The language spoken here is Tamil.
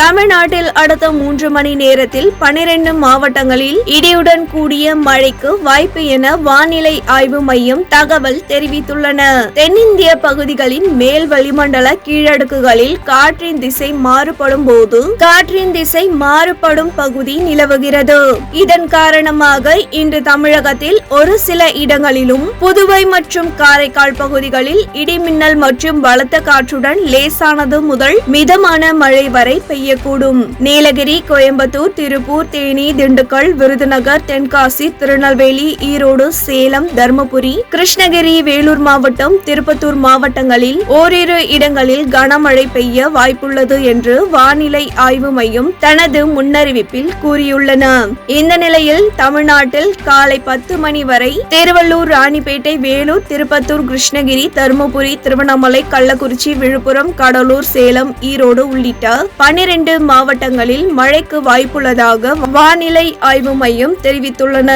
தமிழ்நாட்டில் அடுத்த 3 மணி நேரத்தில் 12 மாவட்டங்களில் இடியுடன் கூடிய மழைக்கு வாய்ப்பு என வானிலை ஆய்வு மையம் தகவல் தெரிவித்துள்ளன. தென்னிந்திய பகுதிகளின் மேல் வளிமண்டல கீழடுக்குகளில் காற்றின் திசை மாறுபடும் போது காற்றின் திசை மாறுபடும் பகுதி நிலவுகிறது. இதன் காரணமாக இன்று தமிழகத்தில் ஒரு சில இடங்களிலும் புதுவை மற்றும் காரைக்கால் பகுதிகளில் இடிமின்னல் மற்றும் பலத்த காற்றுடன் லேசானது முதல் மிதமான மழை வரை பெய்யக்கூடும். நீலகிரி, கோயம்புத்தூர், திருப்பூர், தேனி, திண்டுக்கல், விருதுநகர், தென்காசி, திருநெல்வேலி, ஈரோடு, சேலம், தர்மபுரி, கிருஷ்ணகிரி, வேலூர் மாவட்டம், திருப்பத்தூர் மாவட்டங்களில் ஓரிரு இடங்களில் கனமழை பெய்ய வாய்ப்புள்ளது என்று வானிலை ஆய்வு மையம் தனது முன்னறிவிப்பில் கூறியுள்ளன. இந்த நிலையில் தமிழ்நாட்டில் காலை 10 மணி வரை திருவள்ளூர், ராணிப்பேட்டை, வேலூர், திருப்பத்தூர், கிருஷ்ணகிரி, தர்மபுரி, திருவண்ணாமலை, கள்ளக்குறிச்சி, விழுப்புரம், கடலூர், சேலம், ஈரோடு உள்ளிட்ட 12 மாவட்டங்களில் மழைக்கு வாய்ப்புள்ளதாக வானிலை ஆய்வு மையம் தெரிவித்துள்ளன.